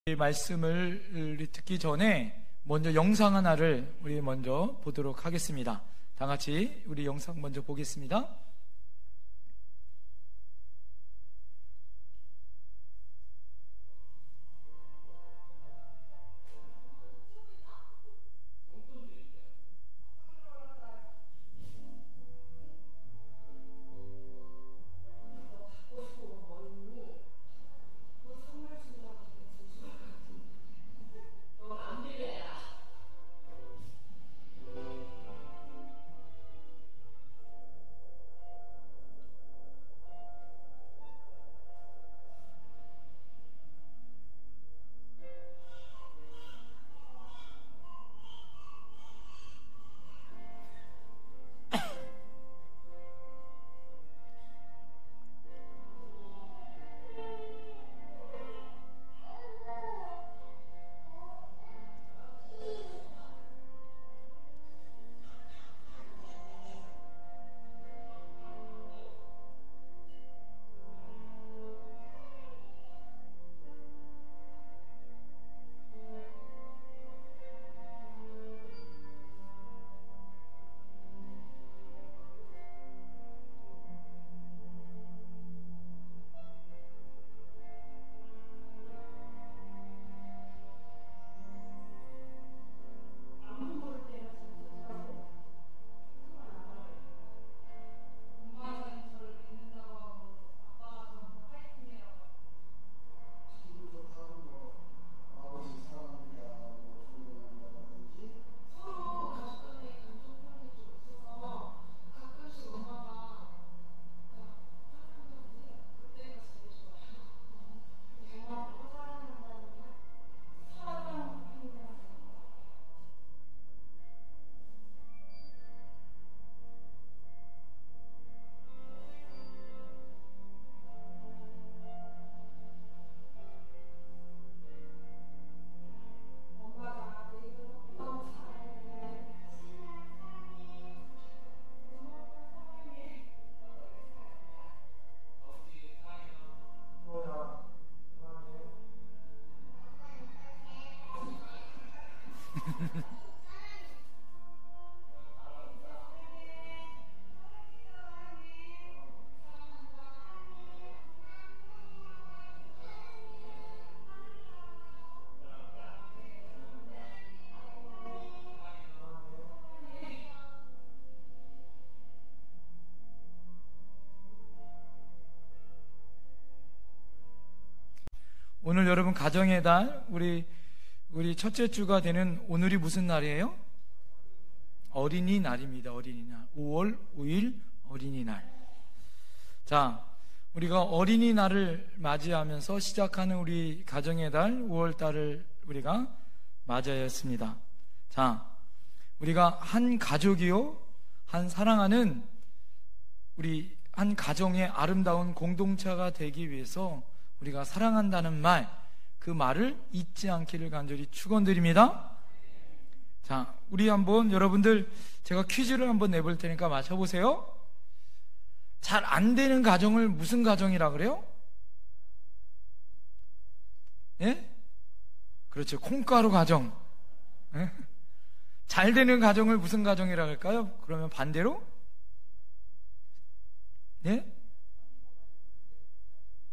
이 말씀을 듣기 전에 먼저 영상 하나를 우리 먼저 보도록 하겠습니다. 다 같이 우리 영상 먼저 보겠습니다. 오늘 여러분 가정의 달 우리 첫째 주가 되는 오늘이 무슨 날이에요? 어린이날입니다. 어린이날. 5월 5일 어린이날. 자, 우리가 어린이날을 맞이하면서 시작하는 우리 가정의 달 5월 달을 우리가 맞이하였습니다. 자, 우리가 한 가족이요, 한 사랑하는 우리 한 가정의 아름다운 공동체가 되기 위해서 우리가 사랑한다는 말, 그 말을 잊지 않기를 간절히 축원드립니다. 자, 우리 한번 여러분들 제가 퀴즈를 한번 내볼 테니까 맞춰보세요. 잘 안 되는 가정을 무슨 가정이라 그래요? 예? 그렇죠. 콩가루 가정. 예? 잘 되는 가정을 무슨 가정이라 할까요? 그러면 반대로? 예?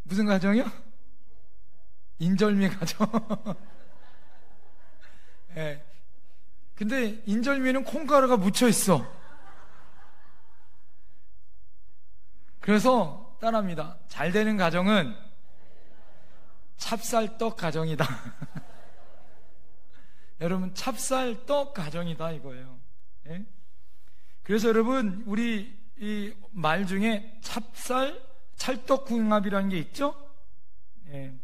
무슨 가정이요? 인절미 가정. 예. 근데 인절미는 콩가루가 묻혀 있어. 그래서 따라합니다. 잘 되는 가정은 찹쌀떡 가정이다. 여러분, 찹쌀떡 가정이다 이거예요. 예? 그래서 여러분, 우리 이 말 중에 찰떡궁합이라는 게 있죠? 예.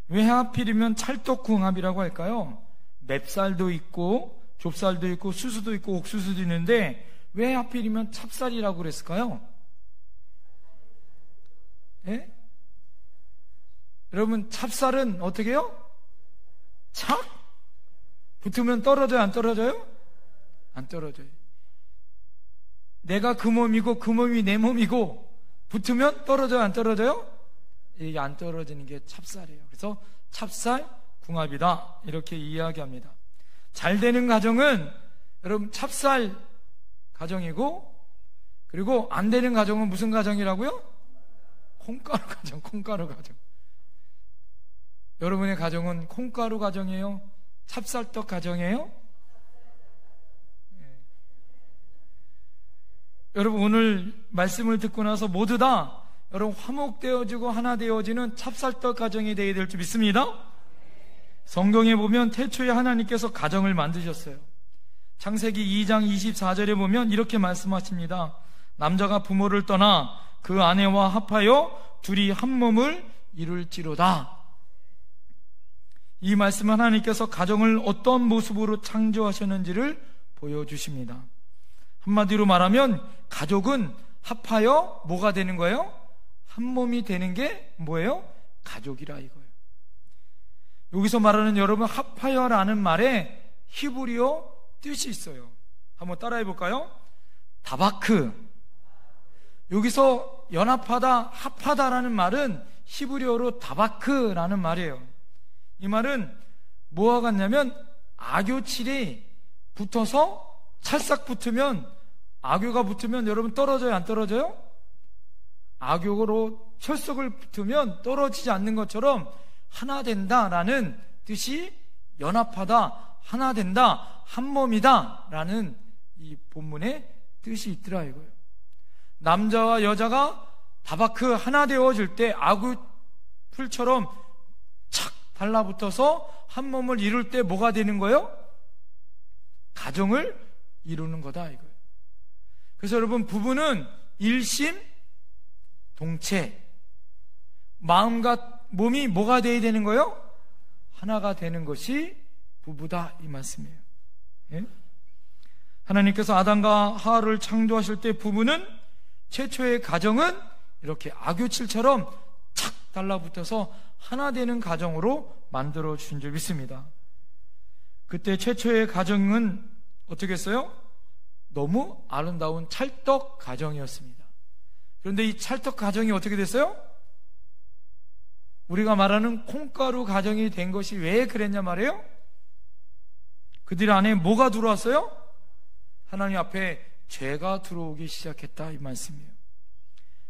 왜 하필이면 찰떡궁합이라고 할까요? 맵쌀도 있고 좁쌀도 있고 수수도 있고 옥수수도 있는데 왜 하필이면 찹쌀이라고 그랬을까요? 예? 여러분, 찹쌀은 어떻게 해요? 착? 붙으면 떨어져요? 안 떨어져요? 안 떨어져요. 내가 그 몸이고 그 몸이 내 몸이고 붙으면 떨어져요? 안 떨어져요? 이게 안 떨어지는 게 찹쌀이에요. 그래서 찹쌀 궁합이다, 이렇게 이야기합니다. 잘 되는 가정은 여러분 찹쌀 가정이고, 그리고 안 되는 가정은 무슨 가정이라고요? 콩가루 가정, 콩가루 가정. 여러분의 가정은 콩가루 가정이에요? 찹쌀떡 가정이에요? 네. 여러분 오늘 말씀을 듣고 나서 모두 다 여러분 화목되어지고 하나 되어지는 찹쌀떡 가정이 되어야 될 줄 믿습니다. 성경에 보면 태초에 하나님께서 가정을 만드셨어요. 창세기 2장 24절에 보면 이렇게 말씀하십니다. 남자가 부모를 떠나 그 아내와 합하여 둘이 한 몸을 이룰지로다. 이 말씀은 하나님께서 가정을 어떤 모습으로 창조하셨는지를 보여주십니다. 한마디로 말하면 가족은 합하여 뭐가 되는 거예요? 한 몸이 되는 게 뭐예요? 가족이라 이거예요. 여기서 말하는 여러분 합하여라는 말에 히브리어 뜻이 있어요. 한번 따라해 볼까요? 다바크. 여기서 연합하다, 합하다라는 말은 히브리어로 다바크라는 말이에요. 이 말은 뭐와 같냐면 악교칠이 붙어서 찰싹 붙으면, 악교가 붙으면 여러분 떨어져요, 안 떨어져요? 악교로 철석을 붙으면 떨어지지 않는 것처럼 하나 된다라는 뜻이 연합하다, 하나 된다, 한 몸이다 라는 이 본문의 뜻이 있더라 이거예요. 남자와 여자가 다바크 하나 되어질 때 아구풀처럼 착 달라붙어서 한 몸을 이룰 때 뭐가 되는 거예요? 가정을 이루는 거다 이거예요. 그래서 여러분 부부는 일심동체, 마음과 몸이 뭐가 돼야 되는 거예요? 하나가 되는 것이 부부다 이 말씀이에요. 예? 하나님께서 아담과 하와를 창조하실 때 부부는 최초의 가정은 이렇게 악교칠처럼 착 달라붙어서 하나 되는 가정으로 만들어 주신 줄 믿습니다. 그때 최초의 가정은 어떻게 했어요? 너무 아름다운 찰떡 가정이었습니다. 그런데 이 찰떡 가정이 어떻게 됐어요? 우리가 말하는 콩가루 가정이 된 것이 왜 그랬냐 말이에요? 그들 안에 뭐가 들어왔어요? 하나님 앞에 죄가 들어오기 시작했다 이 말씀이에요.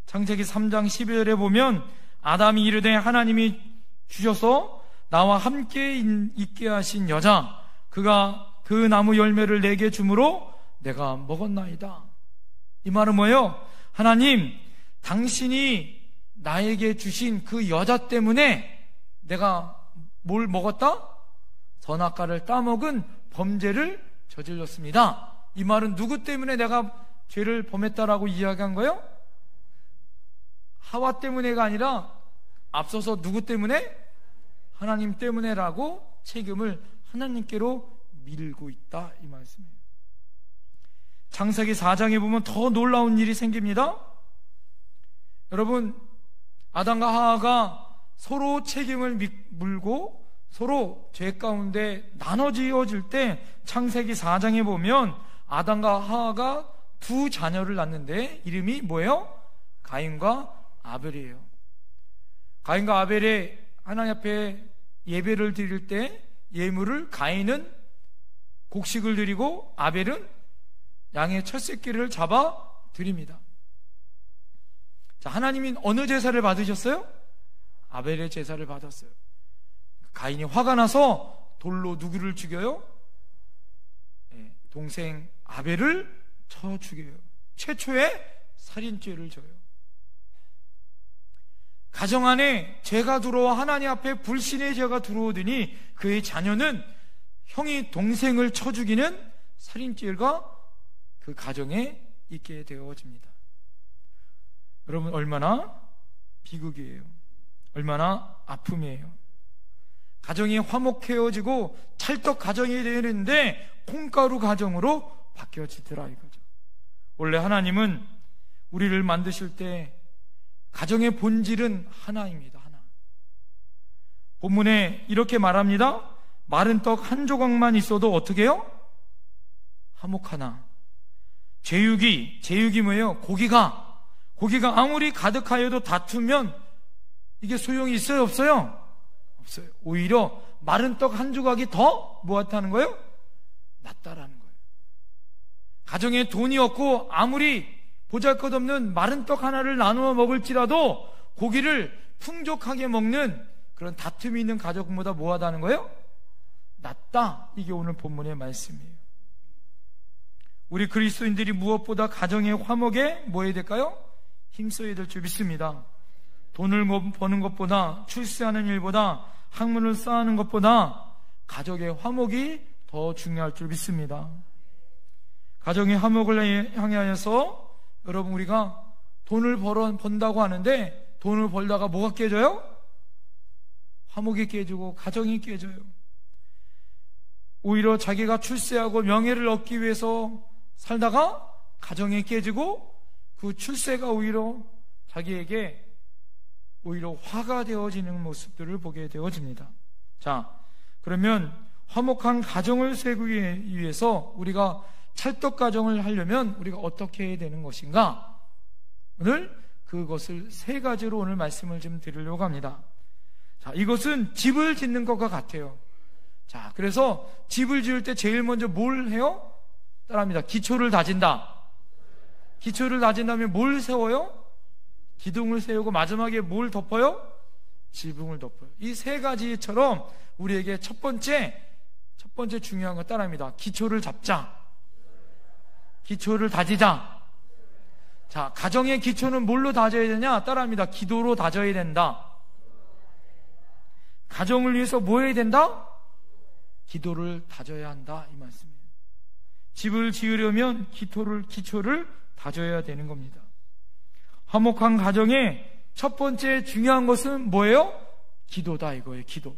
창세기 3장 12절에 보면 아담이 이르되 하나님이 주셔서 나와 함께 있게 하신 여자, 그가 그 나무 열매를 내게 주므로 내가 먹었나이다. 이 말은 뭐예요? 하나님, 당신이 나에게 주신 그 여자 때문에 내가 뭘 먹었다? 선악과를 따먹은 범죄를 저질렀습니다. 이 말은 누구 때문에 내가 죄를 범했다라고 이야기한 거예요? 하와 때문에가 아니라 앞서서 누구 때문에? 하나님 때문에라고 책임을 하나님께로 밀고 있다 이 말씀이에요. 창세기 4장에 보면 더 놀라운 일이 생깁니다. 여러분, 아담과 하와가 서로 책임을 물고 서로 죄 가운데 나눠지어질 때 창세기 4장에 보면 아담과 하와가 두 자녀를 낳는데 이름이 뭐예요? 가인과 아벨이에요. 가인과 아벨의 하나님 앞에 예배를 드릴 때 예물을 가인은 곡식을 드리고 아벨은 양의 첫 새끼를 잡아 드립니다. 자, 하나님이 어느 제사를 받으셨어요? 아벨의 제사를 받았어요. 가인이 화가 나서 돌로 누구를 죽여요? 동생 아벨을 쳐 죽여요. 최초의 살인죄를 져요. 가정 안에 죄가 들어와 하나님 앞에 불신의 죄가 들어오더니 그의 자녀는 형이 동생을 쳐 죽이는 살인죄가 그 가정에 있게 되어집니다. 여러분, 얼마나 비극이에요. 얼마나 아픔이에요. 가정이 화목해지고 찰떡 가정이 되는데 콩가루 가정으로 바뀌어지더라 이거죠. 원래 하나님은 우리를 만드실 때 가정의 본질은 하나입니다. 하나. 본문에 이렇게 말합니다. 마른 떡 한 조각만 있어도 어떻게 해요? 화목하나. 제육이 뭐예요? 고기가 아무리 가득하여도 다투면 이게 소용이 있어요? 없어요? 없어요. 오히려 마른 떡 한 조각이 더 뭐였다는 거예요? 낫다라는 거예요. 가정에 돈이 없고 아무리 보잘것없는 마른 떡 하나를 나누어 먹을지라도 고기를 풍족하게 먹는 그런 다툼이 있는 가족보다 뭐하다는 거예요? 낫다. 이게 오늘 본문의 말씀이에요. 우리 그리스도인들이 무엇보다 가정의 화목에 뭐 해야 될까요? 힘써야 될 줄 믿습니다. 돈을 버는 것보다, 출세하는 일보다, 학문을 쌓는 것보다 가족의 화목이 더 중요할 줄 믿습니다. 가정의 화목을 향하여서 여러분, 우리가 돈을 번다고 하는데 돈을 벌다가 뭐가 깨져요? 화목이 깨지고 가정이 깨져요. 오히려 자기가 출세하고 명예를 얻기 위해서 살다가 가정이 깨지고 그 출세가 오히려 자기에게 오히려 화가 되어지는 모습들을 보게 되어집니다. 자, 그러면 화목한 가정을 세우기 위해서 우리가 찰떡 가정을 하려면 우리가 어떻게 해야 되는 것인가? 오늘 그것을 세 가지로 오늘 말씀을 좀 드리려고 합니다. 자, 이것은 집을 짓는 것과 같아요. 자, 그래서 집을 지을 때 제일 먼저 뭘 해요? 따라합니다. 기초를 다진다. 기초를 다진 다음에 뭘 세워요? 기둥을 세우고 마지막에 뭘 덮어요? 지붕을 덮어요. 이 세 가지처럼 우리에게 첫 번째 중요한 거 따라합니다. 기초를 잡자. 기초를 다지자. 자, 가정의 기초는 뭘로 다져야 되냐? 따라합니다. 기도로 다져야 된다. 가정을 위해서 뭐 해야 된다? 기도를 다져야 한다. 이 말씀이에요. 집을 지으려면 기초를 다져야 되는 겁니다. 화목한 가정의 첫 번째 중요한 것은 뭐예요? 기도다 이거예요. 기도.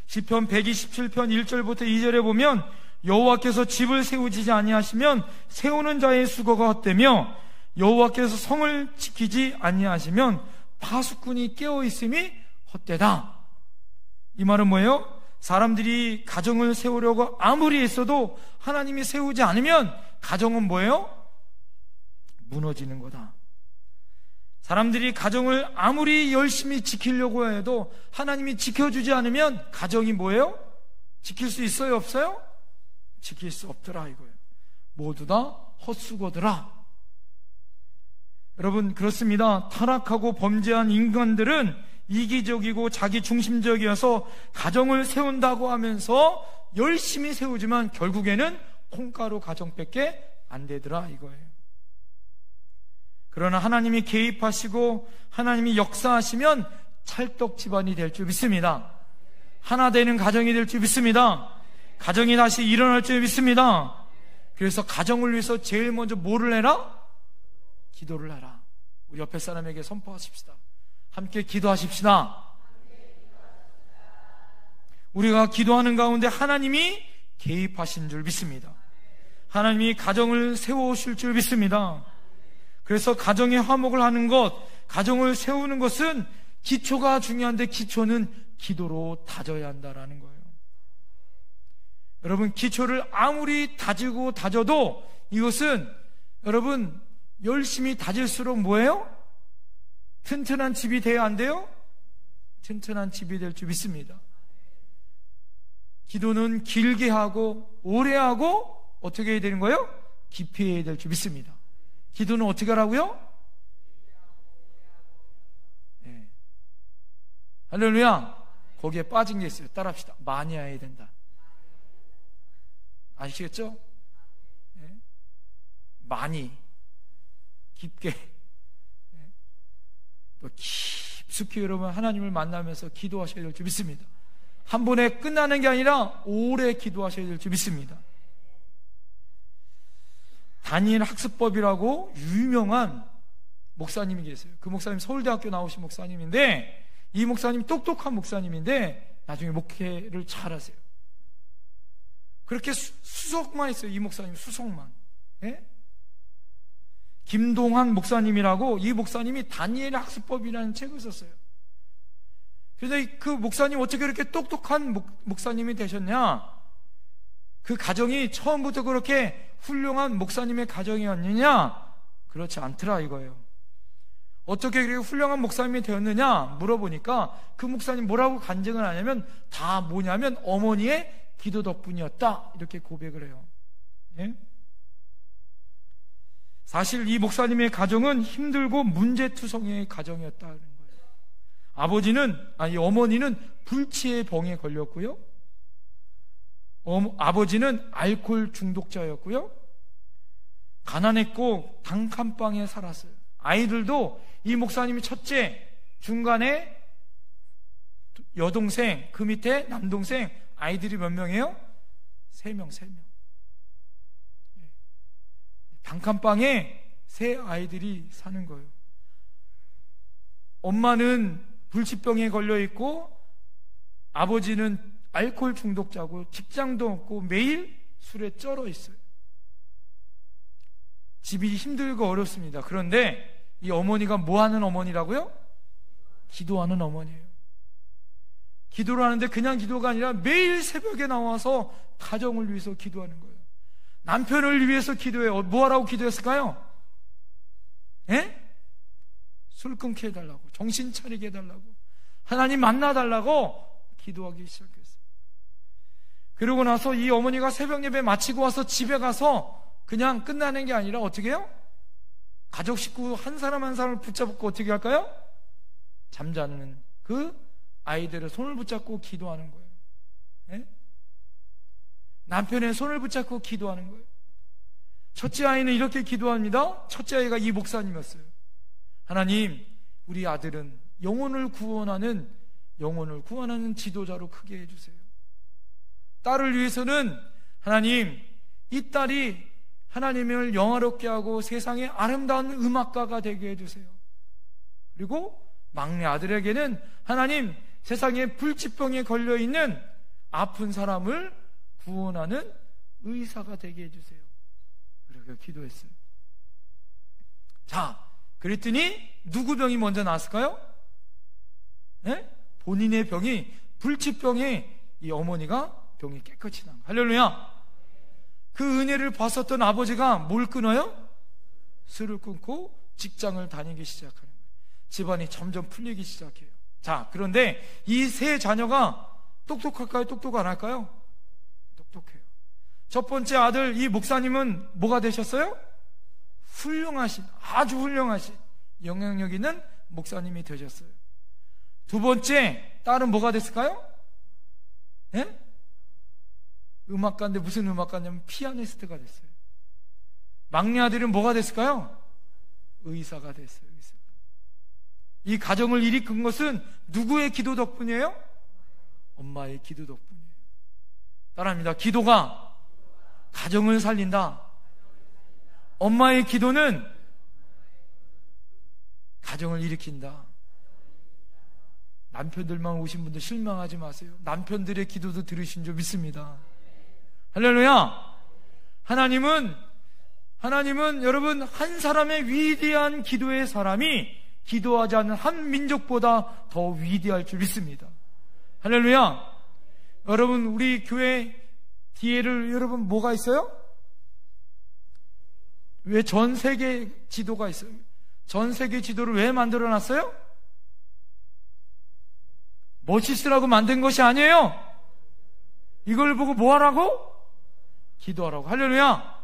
시편 127편 1절부터 2절에 보면 여호와께서 집을 세우지 아니하시면 세우는 자의 수고가 헛되며 여호와께서 성을 지키지 아니하시면 파수꾼이 깨어있음이 헛되다. 이 말은 뭐예요? 사람들이 가정을 세우려고 아무리 애써도 하나님이 세우지 않으면 가정은 뭐예요? 무너지는 거다. 사람들이 가정을 아무리 열심히 지키려고 해도 하나님이 지켜주지 않으면 가정이 뭐예요? 지킬 수 있어요? 없어요? 지킬 수 없더라 이거예요. 모두 다 헛수고더라. 여러분, 그렇습니다. 타락하고 범죄한 인간들은 이기적이고 자기중심적이어서 가정을 세운다고 하면서 열심히 세우지만 결국에는 콩가루 가정밖에 안 되더라 이거예요. 그러나 하나님이 개입하시고 하나님이 역사하시면 찰떡 집안이 될 줄 믿습니다. 하나 되는 가정이 될 줄 믿습니다. 가정이 다시 일어날 줄 믿습니다. 그래서 가정을 위해서 제일 먼저 뭐를 해라? 기도를 해라. 우리 옆에 사람에게 선포하십시다. 함께 기도하십시다. 우리가 기도하는 가운데 하나님이 개입하신 줄 믿습니다. 하나님이 가정을 세워오실 줄 믿습니다. 그래서 가정의 화목을 하는 것, 가정을 세우는 것은 기초가 중요한데 기초는 기도로 다져야 한다라는 거예요. 여러분, 기초를 아무리 다지고 다져도 이것은 여러분 열심히 다질수록 뭐예요? 튼튼한 집이 돼야 안 돼요? 튼튼한 집이 될 줄 믿습니다. 기도는 길게 하고 오래 하고 어떻게 해야 되는 거예요? 깊이 해야 될 줄 믿습니다. 기도는 어떻게 하라고요? 네. 할렐루야. 거기에 빠진 게 있어요. 따라합시다. 많이 해야 된다. 아시겠죠? 네. 많이 깊게, 네. 또 깊숙이 여러분 하나님을 만나면서 기도하셔야 될 줄 믿습니다. 한 번에 끝나는 게 아니라 오래 기도하셔야 될 줄 믿습니다. 다니엘 학습법이라고 유명한 목사님이 계세요. 그 목사님 서울대학교 나오신 목사님인데, 이 목사님 똑똑한 목사님인데 나중에 목회를 잘하세요. 그렇게 수석만 했어요. 이 목사님 수석만. 예? 김동환 목사님이라고, 이 목사님이 다니엘 학습법이라는 책을 썼어요. 그래서 그 목사님 어떻게 그렇게 똑똑한 목사님이 되셨냐? 그 가정이 처음부터 그렇게 훌륭한 목사님의 가정이었느냐? 그렇지 않더라 이거예요. 어떻게 그렇게 훌륭한 목사님이 되었느냐 물어보니까 그 목사님 뭐라고 간증을 하냐면 다 뭐냐면 어머니의 기도 덕분이었다, 이렇게 고백을 해요. 예? 사실 이 목사님의 가정은 힘들고 문제투성이의 가정이었다는 거예요. 어머니는 불치의 병에 걸렸고요. 아버지는 알코올 중독자였고요. 가난했고 단칸방에 살았어요. 아이들도 이 목사님이 첫째, 중간에 여동생, 그 밑에 남동생, 아이들이 몇 명이에요? 3명. 단칸방에 3 아이들이 사는 거예요. 엄마는 불치병에 걸려있고 아버지는 알코올 중독자고 직장도 없고 매일 술에 쩔어 있어요. 집이 힘들고 어렵습니다. 그런데 이 어머니가 뭐 하는 어머니라고요? 기도하는 어머니예요. 기도를 하는데 그냥 기도가 아니라 매일 새벽에 나와서 가정을 위해서 기도하는 거예요. 남편을 위해서 기도해요. 뭐 하라고 기도했을까요? 예? 술 끊게 해달라고, 정신 차리게 해달라고, 하나님 만나달라고 기도하기 시작했어요. 그러고 나서 이 어머니가 새벽 예배 마치고 와서 집에 가서 그냥 끝나는 게 아니라 어떻게 해요? 가족 식구 한 사람 한 사람을 붙잡고 어떻게 할까요? 잠자는 그 아이들의 손을 붙잡고 기도하는 거예요. 예? 남편의 손을 붙잡고 기도하는 거예요. 첫째 아이는 이렇게 기도합니다. 첫째 아이가 이 목사님이었어요. 하나님, 우리 아들은 영혼을 구원하는 지도자로 크게 해주세요. 딸을 위해서는 하나님, 이 딸이 하나님을 영화롭게 하고 세상의 아름다운 음악가가 되게 해주세요. 그리고 막내 아들에게는 하나님, 세상에 불치병에 걸려있는 아픈 사람을 구원하는 의사가 되게 해주세요. 그렇게 기도했어요. 자, 그랬더니 누구 병이 먼저 나왔을까요? 네? 본인의 병이, 불치병에 이 어머니가 병이 깨끗이 난 거예요. 할렐루야. 그 은혜를 봤었던 아버지가 뭘 끊어요? 술을 끊고 직장을 다니기 시작하는 거예요. 집안이 점점 풀리기 시작해요. 자, 그런데 이 3 자녀가 똑똑할까요? 똑똑 안 할까요? 똑똑해요. 첫 번째 아들 이 목사님은 뭐가 되셨어요? 아주 훌륭하신 영향력 있는 목사님이 되셨어요. 두 번째 딸은 뭐가 됐을까요? 예? 음악가인데 무슨 음악가냐면 피아니스트가 됐어요. 막내 아들은 뭐가 됐을까요? 의사가 됐어요. 이 가정을 일으킨 것은 누구의 기도 덕분이에요? 엄마의 기도 덕분이에요. 따라합니다. 기도가 가정을 살린다. 엄마의 기도는 가정을 일으킨다. 남편들만 오신 분들 실망하지 마세요. 남편들의 기도도 들으신 줄 믿습니다. 할렐루야. 하나님은 여러분 한 사람의 위대한 기도의 사람이 기도하지 않는 한 민족보다 더 위대할 줄 믿습니다. 할렐루야. 여러분, 우리 교회 뒤에를 여러분 뭐가 있어요? 왜 전 세계 지도가 있어요? 전 세계 지도를 왜 만들어 놨어요? 멋있으라고 만든 것이 아니에요. 이걸 보고 뭐 하라고? 기도하라고. 할렐루야.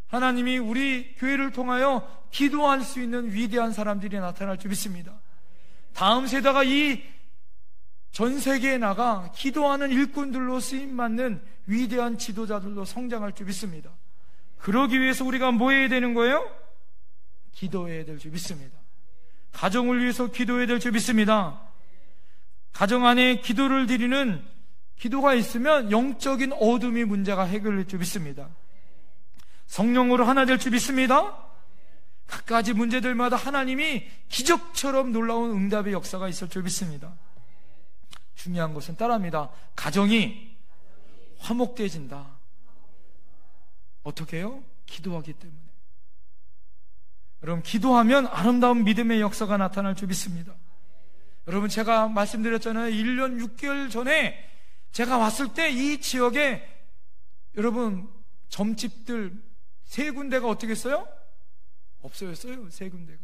하나님이 우리 교회를 통하여 기도할 수 있는 위대한 사람들이 나타날 줄 믿습니다. 다음 세대가 이 전 세계에 나가 기도하는 일꾼들로 쓰임받는 위대한 지도자들로 성장할 줄 믿습니다. 그러기 위해서 우리가 뭐 해야 되는 거예요? 기도해야 될 줄 믿습니다. 가정을 위해서 기도해야 될 줄 믿습니다. 가정 안에 기도를 드리는 기도가 있으면 영적인 어둠이 문제가 해결될 줄 믿습니다. 성령으로 하나 될 줄 믿습니다. 각가지 문제들마다 하나님이 기적처럼 놀라운 응답의 역사가 있을 줄 믿습니다. 중요한 것은 따라합니다. 가정이 화목되어진다. 어떻게 해요? 기도하기 때문에. 여러분, 기도하면 아름다운 믿음의 역사가 나타날 줄 믿습니다. 여러분, 제가 말씀드렸잖아요. 1년 6개월 전에 제가 왔을 때 이 지역에 여러분 점집들 3군데가 어떻게 했어요? 없어졌어요. 3군데가.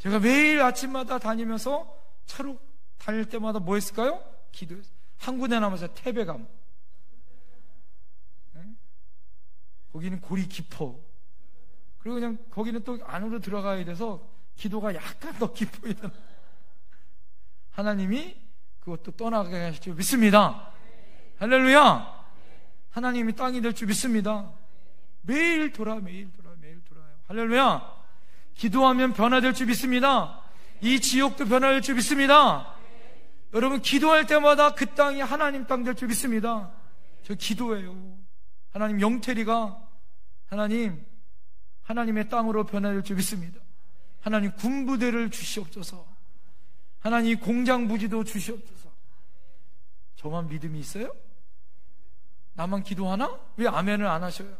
제가 매일 아침마다 다니면서 차로 다닐 때마다 뭐 했을까요? 기도했어요. 한 군데 남아서 태백암. 거기는 골이 깊어. 그리고 그냥 거기는 또 안으로 들어가야 돼서 기도가 약간 더 깊어야 되나. 하나님이 그것도 떠나게 하실 줄 믿습니다. 할렐루야. 하나님이 땅이 될 줄 믿습니다. 매일 돌아요. 할렐루야. 기도하면 변화될 줄 믿습니다. 이 지역도 변화될 줄 믿습니다. 여러분, 기도할 때마다 그 땅이 하나님 땅 될 줄 믿습니다. 저 기도해요. 하나님, 영태리가 하나님의 땅으로 변화될 줄 믿습니다. 하나님, 군부대를 주시옵소서. 하나님, 공장 부지도 주시옵소서. 저만 믿음이 있어요? 나만 기도하나? 왜 아멘을 안 하셔요?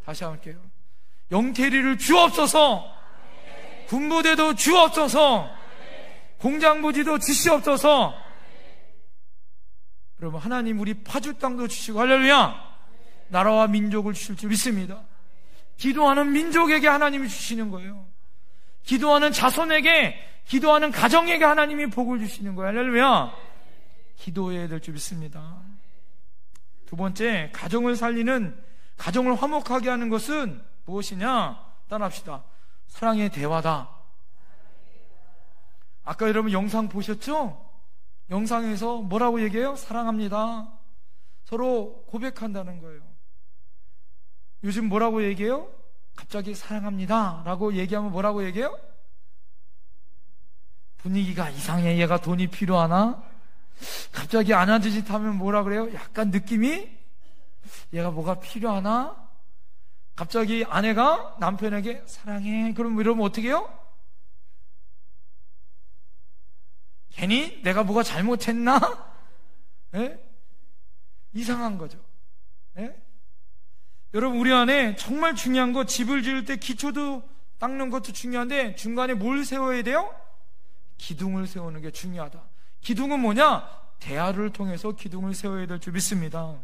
다시 할게요. 영태리를 주옵소서. 군부대도 주옵소서. 공장 부지도 주시옵소서. 여러분, 하나님 우리 파주 땅도 주시고, 할렐루야. 나라와 민족을 주실 줄 믿습니다. 기도하는 민족에게 하나님이 주시는 거예요. 기도하는 자손에게, 기도하는 가정에게 하나님이 복을 주시는 거예요. 할렐루야. 기도해야 될 줄 믿습니다. 두 번째, 가정을 살리는, 가정을 화목하게 하는 것은 무엇이냐? 따라합시다. 사랑의 대화다. 아까 여러분 영상 보셨죠? 영상에서 뭐라고 얘기해요? 사랑합니다. 서로 고백한다는 거예요. 요즘 뭐라고 얘기해요? 갑자기 사랑합니다 라고 얘기하면 뭐라고 얘기해요? 분위기가 이상해. 얘가 돈이 필요하나? 갑자기 안아주 짓 하면 뭐라 그래요? 약간 느낌이 얘가 뭐가 필요하나? 갑자기 아내가 남편에게 사랑해. 그럼 이러면 어떻게 해요? 괜히 내가 뭐가 잘못했나? 예? 이상한 거죠. 예? 여러분, 우리 안에 정말 중요한 거, 집을 지을 때 기초도 닦는 것도 중요한데 중간에 뭘 세워야 돼요? 기둥을 세우는 게 중요하다. 기둥은 뭐냐? 대화를 통해서 기둥을 세워야 될 줄 믿습니다.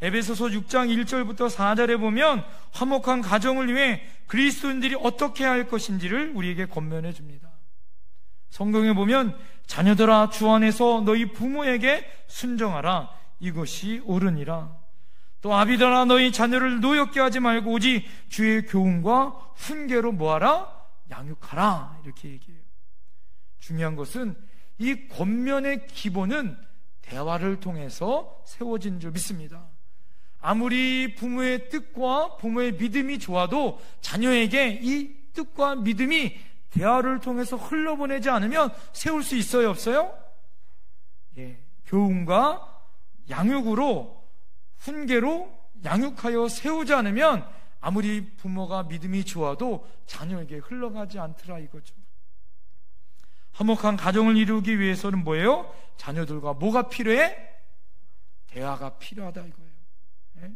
에베소서 6장 1절부터 4절에 보면 화목한 가정을 위해 그리스도인들이 어떻게 할 것인지를 우리에게 권면해 줍니다. 성경에 보면 자녀들아, 주 안에서 너희 부모에게 순종하라. 이것이 옳으니라. 또 아비들아, 너희 자녀를 노엽게 하지 말고 오직 주의 교훈과 훈계로 뭐하라? 양육하라. 이렇게 얘기해요. 중요한 것은 이 권면의 기본은 대화를 통해서 세워진 줄 믿습니다. 아무리 부모의 뜻과 부모의 믿음이 좋아도 자녀에게 이 뜻과 믿음이 대화를 통해서 흘러보내지 않으면 세울 수 있어요, 없어요? 예, 교훈과 양육으로, 훈계로 양육하여 세우지 않으면 아무리 부모가 믿음이 좋아도 자녀에게 흘러가지 않더라 이거죠. 화목한 가정을 이루기 위해서는 뭐예요? 자녀들과 뭐가 필요해? 대화가 필요하다 이거예요. 예?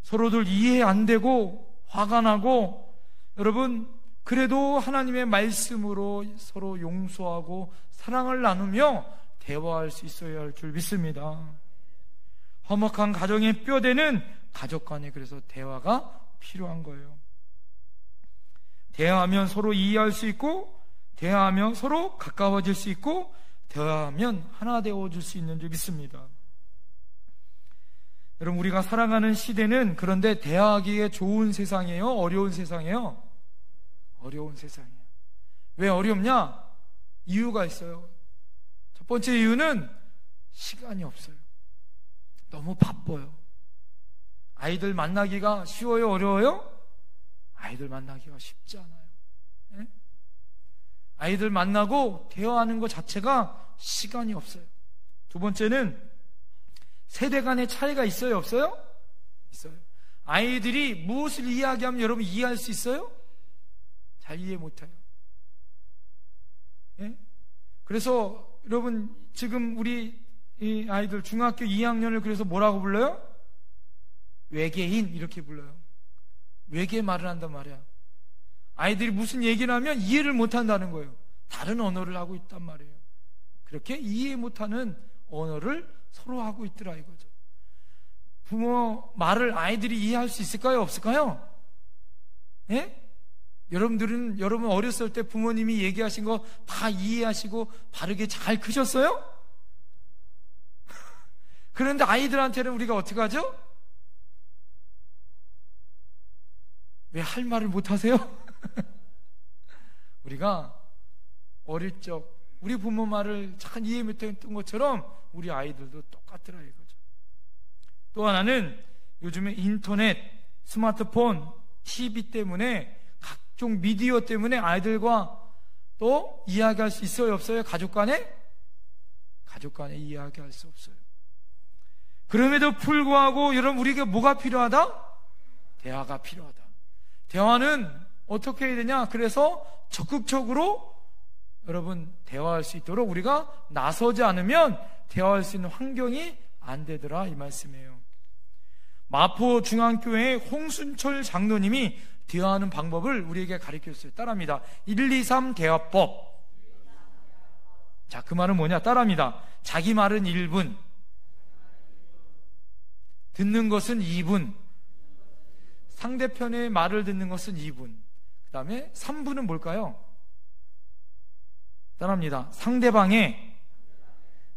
서로들 이해 안 되고 화가 나고, 여러분, 그래도 하나님의 말씀으로 서로 용서하고 사랑을 나누며 대화할 수 있어야 할 줄 믿습니다. 화목한 가정의 뼈대는 가족 간에 그래서 대화가 필요한 거예요. 대화하면 서로 이해할 수 있고, 대화하면 서로 가까워질 수 있고, 대화하면 하나 되어줄 수 있는 줄 믿습니다. 여러분, 우리가 살아가는 시대는 그런데 대화하기에 좋은 세상이에요? 어려운 세상이에요? 어려운 세상이에요. 왜 어렵냐? 이유가 있어요. 첫 번째 이유는 시간이 없어요. 너무 바빠요. 아이들 만나기가 쉬워요? 어려워요? 아이들 만나기가 쉽지 않아요. 네? 아이들 만나고 대화하는 것 자체가 시간이 없어요. 두 번째는 세대 간의 차이가 있어요? 없어요? 있어요. 아이들이 무엇을 이야기하면 여러분 이해할 수 있어요? 잘 이해 못해요. 예? 그래서 여러분, 지금 우리 이 아이들 중학교 2학년을 그래서 뭐라고 불러요? 외계인 이렇게 불러요. 외계 말을 한단 말이야. 아이들이 무슨 얘기를 하면 이해를 못한다는 거예요. 다른 언어를 하고 있단 말이에요. 그렇게 이해 못하는 언어를 서로 하고 있더라 이거죠. 부모 말을 아이들이 이해할 수 있을까요? 없을까요? 예? 여러분 어렸을 때 부모님이 얘기하신 거 다 이해하시고 바르게 잘 크셨어요? 그런데 아이들한테는 우리가 어떻게 하죠? 왜 할 말을 못 하세요? 우리가 어릴 적 우리 부모 말을 잘 이해 못했던 것처럼 우리 아이들도 똑같더라 이거죠. 또 하나는 요즘에 인터넷, 스마트폰, TV 때문에 각종 미디어 때문에 아이들과 또 이야기할 수 있어요 없어요? 가족 간에 이야기할 수 없어요. 그럼에도 불구하고 여러분 우리에게 뭐가 필요하다? 대화가 필요하다. 대화는 어떻게 해야 되냐? 그래서 적극적으로 여러분 대화할 수 있도록 우리가 나서지 않으면 대화할 수 있는 환경이 안 되더라 이 말씀이에요. 마포중앙교회 홍순철 장로님이 대화하는 방법을 우리에게 가르쳐줬어요. 따라합니다. 123 대화법. 자, 그 말은 뭐냐? 따라합니다. 자기 말은 1분, 듣는 것은 2분, 상대편의 말을 듣는 것은 2분, 그 다음에 3분은 뭘까요? 따라합니다. 상대방의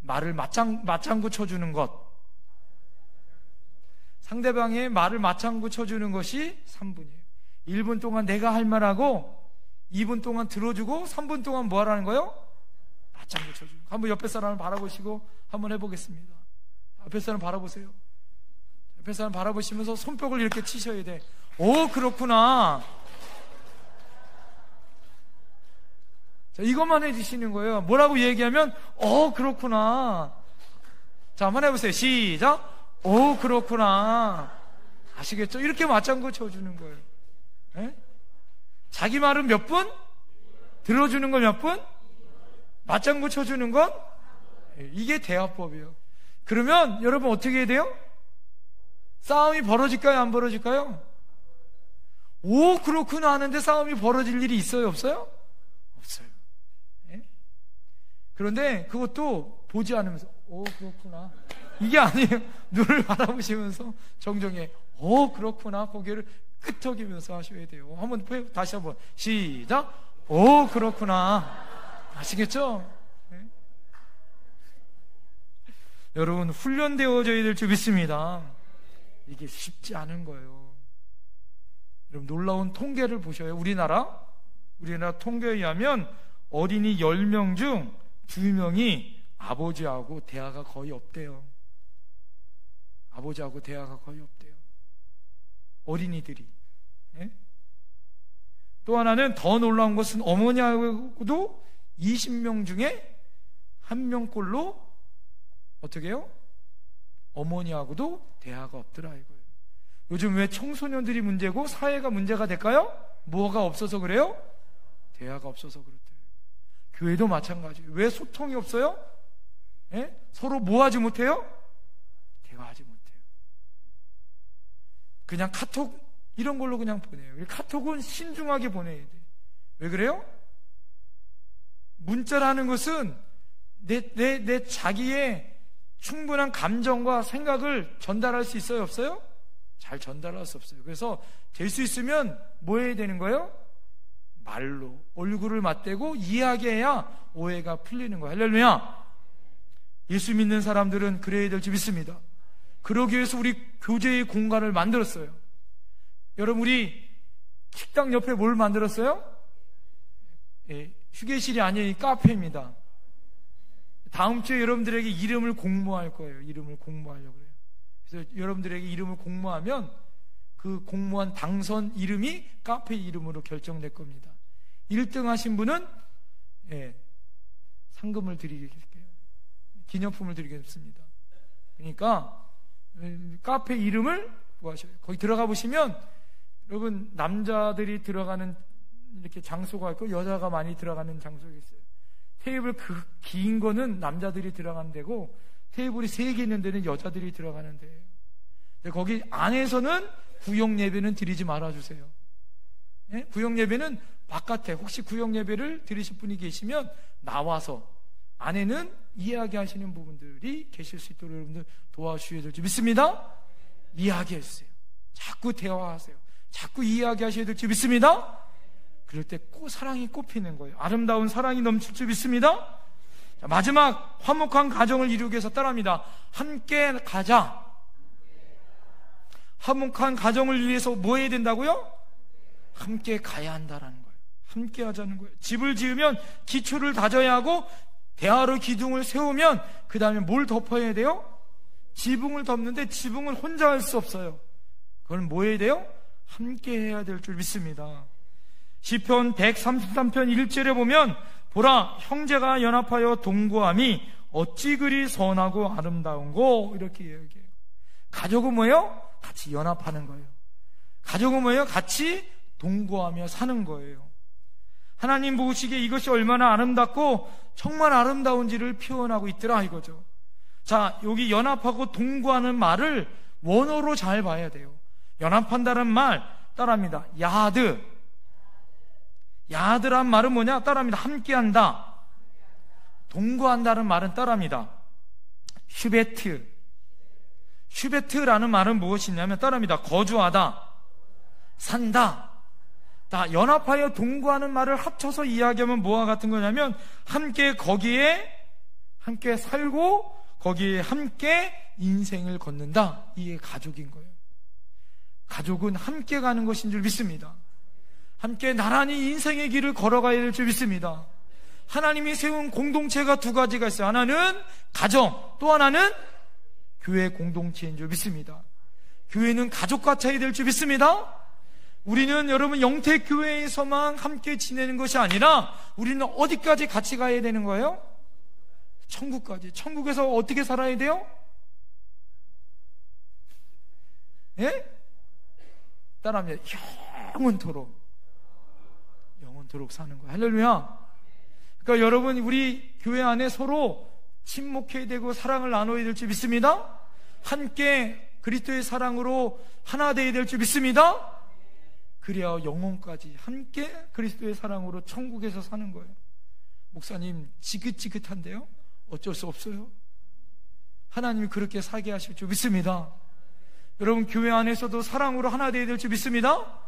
말을 맞장구 쳐주는 것. 상대방의 말을 맞장구 쳐주는 것이 3분이에요. 1분 동안 내가 할 말하고 2분 동안 들어주고 3분 동안 뭐 하라는 거예요? 맞장구 쳐주고. 한번 옆에 사람을 바라보시고 한번 해보겠습니다. 옆에 사람 바라보세요. 옆에 사람 바라보시면서 손뼉을 이렇게 치셔야 돼. 오, 그렇구나. 자, 이것만 해주시는 거예요. 뭐라고 얘기하면 그렇구나. 자, 한번 해보세요. 시작. 오, 그렇구나. 아시겠죠? 이렇게 맞장구 쳐주는 거예요. 네? 자기 말은 몇 분? 들어주는 건 몇 분? 맞장구 쳐주는 건? 이게 대화법이에요. 그러면 여러분 어떻게 해야 돼요? 싸움이 벌어질까요? 안 벌어질까요? 오, 그렇구나 하는데 싸움이 벌어질 일이 있어요? 없어요? 없어요. 네? 그런데 그것도 보지 않으면서 오, 그렇구나. 이게 아니에요. 눈을 바라보시면서 정정해. 오, 그렇구나. 고개를 끄덕이면서 하셔야 돼요. 다시 한번 시작. 오, 그렇구나. 아시겠죠? 네? 여러분 훈련되어져야 될 줄 믿습니다. 이게 쉽지 않은 거예요. 여러분 놀라운 통계를 보셔요. 우리나라 통계에 의하면 어린이 10명 중 2명이 아버지하고 대화가 거의 없대요. 아버지하고 대화가 거의 없대요. 어린이들이. 예? 또 하나는 더 놀라운 것은 어머니하고도 20명 중에 1명꼴로 어떻게 해요? 어머니하고도 대화가 없더라 이거예요. 요즘 왜 청소년들이 문제고 사회가 문제가 될까요? 뭐가 없어서 그래요? 대화가 없어서 그렇대요. 교회도 마찬가지예요. 왜 소통이 없어요? 예? 서로 뭐 하지 못해요? 대화하지 못해요. 그냥 카톡 이런 걸로 그냥 보내요. 카톡은 신중하게 보내야 돼. 왜 그래요? 문자라는 것은 내 자기의 충분한 감정과 생각을 전달할 수 있어요? 없어요? 잘 전달할 수 없어요. 그래서 될 수 있으면 뭐 해야 되는 거예요? 말로 얼굴을 맞대고 이야기해야 오해가 풀리는 거예요. 할렐루야. 예수 믿는 사람들은 그래야 될 줄 믿습니다. 그러기 위해서 우리 교제의 공간을 만들었어요. 여러분 우리 식당 옆에 뭘 만들었어요? 예, 휴게실이 아니에요. 카페입니다. 다음 주에 여러분들에게 이름을 공모할 거예요. 이름을 공모하려고 그래요. 그래서 여러분들에게 이름을 공모하면 그 공모한 당선 이름이 카페 이름으로 결정될 겁니다. 1등 하신 분은 상금을 드리겠어요. 기념품을 드리겠습니다. 그러니까 카페 이름을 구하셔요. 거기 들어가 보시면 여러분 남자들이 들어가는 이렇게 장소가 있고 여자가 많이 들어가는 장소가 있어요. 테이블 긴 거는 남자들이 들어가는 데고 테이블이 3개 있는 데는 여자들이 들어가는 데예요. 거기 안에서는 구역 예배는 드리지 말아주세요. 예? 구역 예배는 바깥에 혹시 구역 예배를 드리실 분이 계시면 나와서 안에는 이야기하시는 부분들이 계실 수 있도록 여러분들 도와주셔야 될지 믿습니다. 이야기해주세요. 자꾸 대화하세요. 자꾸 이야기하셔야 될지 믿습니다. 그럴 때 사랑이 꽃피는 거예요. 아름다운 사랑이 넘칠 줄 믿습니다. 자, 마지막 화목한 가정을 이루기 위해서 따라합니다. 함께 가자. 화목한 가정을 위해서 뭐 해야 된다고요? 함께 가야 한다라는 거예요. 함께 하자는 거예요. 집을 지으면 기초를 다져야 하고 대화로 기둥을 세우면 그 다음에 뭘 덮어야 돼요? 지붕을 덮는데 지붕을 혼자 할 수 없어요. 그걸 뭐 해야 돼요? 함께 해야 될 줄 믿습니다. 시편 133편 1절에 보면 보라 형제가 연합하여 동거함이 어찌 그리 선하고 아름다운고 이렇게 얘기해요. 가족은 뭐예요? 같이 연합하는 거예요. 가족은 뭐예요? 같이 동거하며 사는 거예요. 하나님 보시기에 이것이 얼마나 아름답고 정말 아름다운지를 표현하고 있더라 이거죠. 자, 여기 연합하고 동거하는 말을 원어로 잘 봐야 돼요. 연합한다는 말 따라합니다. 야하드. 야하드란 말은 뭐냐? 따라합니다. 함께한다. 동거한다는 말은 따라합니다. 슈베트. 슈베트라는 말은 무엇이냐면 따라합니다. 거주하다, 산다. 다 연합하여 동거하는 말을 합쳐서 이야기하면 뭐와 같은 거냐면 함께 거기에 함께 살고 거기에 함께 인생을 걷는다. 이게 가족인 거예요. 가족은 함께 가는 것인 줄 믿습니다. 함께 나란히 인생의 길을 걸어가야 될 줄 믿습니다. 하나님이 세운 공동체가 두 가지가 있어요. 하나는 가정, 또 하나는 교회 공동체인 줄 믿습니다. 교회는 가족같이 해야 될 줄 믿습니다. 우리는 여러분 영태교회에서만 함께 지내는 것이 아니라 우리는 어디까지 같이 가야 되는 거예요? 천국까지. 천국에서 어떻게 살아야 돼요? 예? 따라합니다. 영원토록 사는 거예요. 할렐루야. 그러니까 여러분 우리 교회 안에 서로 친목해야 되고 사랑을 나눠야 될 줄 믿습니다. 함께 그리스도의 사랑으로 하나 되어야 될 줄 믿습니다. 그래야 영혼까지 함께 그리스도의 사랑으로 천국에서 사는 거예요. 목사님 지긋지긋한데요? 어쩔 수 없어요. 하나님이 그렇게 살게 하실 줄 믿습니다. 여러분 교회 안에서도 사랑으로 하나 되어야 될 줄 믿습니다.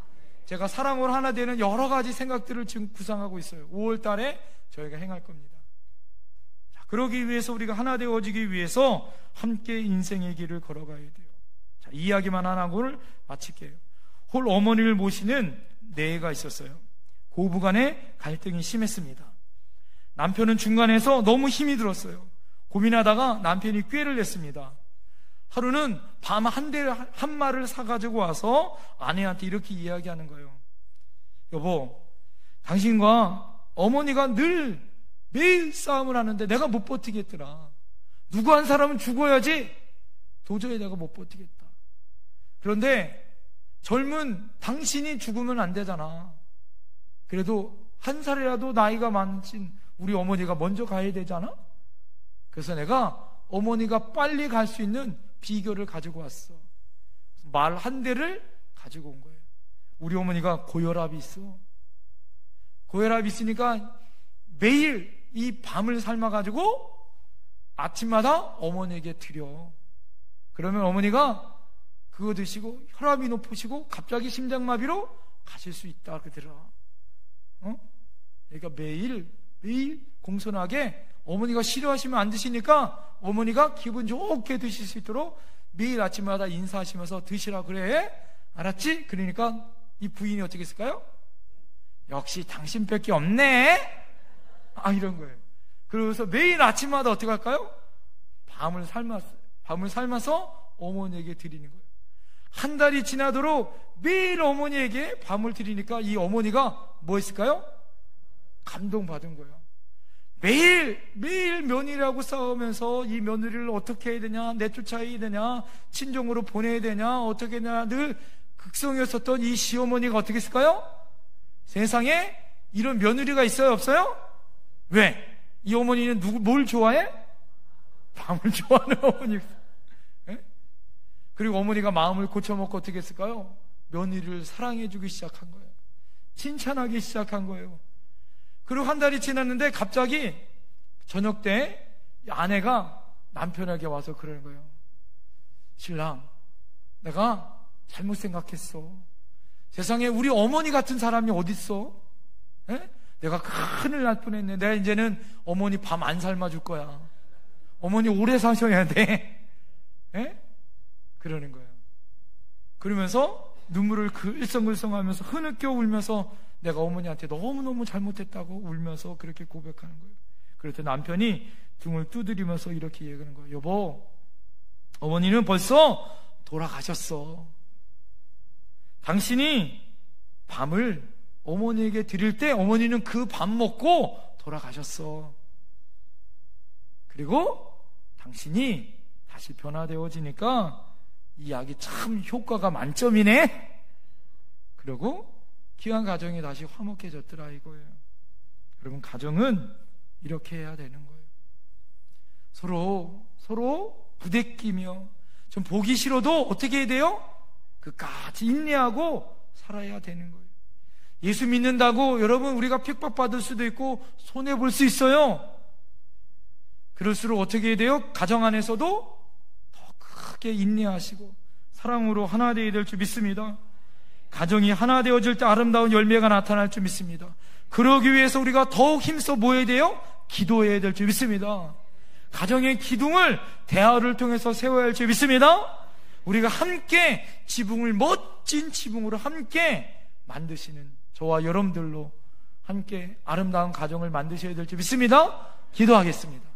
제가 사랑으로 하나 되는 여러 가지 생각들을 지금 구상하고 있어요. 5월 달에 저희가 행할 겁니다. 자, 그러기 위해서 우리가 하나 되어지기 위해서 함께 인생의 길을 걸어가야 돼요. 자, 이 이야기만 하나 하고 마칠게요. 홀 어머니를 모시는 네 애가 있었어요. 고부간에 갈등이 심했습니다. 남편은 중간에서 너무 힘이 들었어요. 고민하다가 남편이 꾀를 냈습니다. 하루는 밤 한 마를 사가지고 와서 아내한테 이렇게 이야기하는 거예요. 여보, 당신과 어머니가 매일 싸움을 하는데 내가 못 버티겠더라. 누구 한 사람은 죽어야지 도저히 내가 못 버티겠다. 그런데 젊은 당신이 죽으면 안 되잖아. 그래도 한 살이라도 나이가 많으신 우리 어머니가 먼저 가야 되잖아. 그래서 내가 어머니가 빨리 갈 수 있는 비결을 가지고 왔어. 말 한 대를 가지고 온 거예요. 우리 어머니가 고혈압이 있어. 고혈압이 있으니까 매일 이 밤을 삶아가지고 아침마다 어머니에게 드려. 그러면 어머니가 그거 드시고 혈압이 높으시고 갑자기 심장마비로 가실 수 있다 그러더라. 그러니까 매일 공손하게 어머니가 싫어하시면 안 드시니까 어머니가 기분 좋게 드실 수 있도록 매일 아침마다 인사하시면서 드시라 그래. 알았지? 그러니까 이 부인이 어떻게 했을까요? 역시 당신밖에 없네. 이런 거예요. 그래서 매일 아침마다 어떻게 할까요? 밤을 삶아서 어머니에게 드리는 거예요. 한 달이 지나도록 매일 어머니에게 밤을 드리니까 이 어머니가 뭐 했을까요? 감동받은 거예요. 매일 며느리하고 싸우면서 이 며느리를 어떻게 해야 되냐, 내쫓아야 되냐, 친정으로 보내야 되냐, 어떻게 해야 되냐, 늘 극성이었었던 이 시어머니가 어떻게 했을까요? 세상에 이런 며느리가 있어요, 없어요? 왜? 이 어머니는 뭘 좋아해? 밤을 좋아하는 어머니. 그리고 어머니가 마음을 고쳐먹고 어떻게 했을까요? 며느리를 사랑해주기 시작한 거예요. 칭찬하기 시작한 거예요. 그리고 한 달이 지났는데 갑자기 저녁 때 아내가 남편에게 와서 그러는 거예요. 신랑, 내가 잘못 생각했어. 세상에 우리 어머니 같은 사람이 어딨어? 에? 내가 큰일 날 뻔했네. 내가 이제는 어머니 밥 안 삶아줄 거야. 어머니 오래 사셔야 돼. 에? 그러는 거예요. 그러면서 눈물을 글썽글썽하면서 흐느껴 울면서 내가 어머니한테 너무너무 잘못했다고 울면서 그렇게 고백하는 거예요. 그럴 때 남편이 등을 두드리면서 이렇게 얘기하는 거예요. 여보, 어머니는 벌써 돌아가셨어. 당신이 밤을 어머니에게 드릴 때 어머니는 그 밥 먹고 돌아가셨어. 그리고 당신이 다시 변화되어지니까 이 약이 참 효과가 만점이네. 그리고 귀한 가정이 다시 화목해졌더라 이거예요. 여러분, 가정은 이렇게 해야 되는 거예요. 서로 부대끼며 좀 보기 싫어도 어떻게 해야 돼요? 끝까지 인내하고 살아야 되는 거예요. 예수 믿는다고 여러분 우리가 핍박받을 수도 있고 손해볼 수 있어요. 그럴수록 어떻게 해야 돼요? 가정 안에서도 더 크게 인내하시고 사랑으로 하나 되어야 될 줄 믿습니다. 가정이 하나 되어질 때 아름다운 열매가 나타날 줄 믿습니다. 그러기 위해서 우리가 더욱 힘써 뭐 해야 돼요? 기도해야 될 줄 믿습니다. 가정의 기둥을 대화를 통해서 세워야 할 줄 믿습니다. 우리가 함께 지붕을 멋진 지붕으로 함께 만드시는 저와 여러분들로 함께 아름다운 가정을 만드셔야 될 줄 믿습니다. 기도하겠습니다.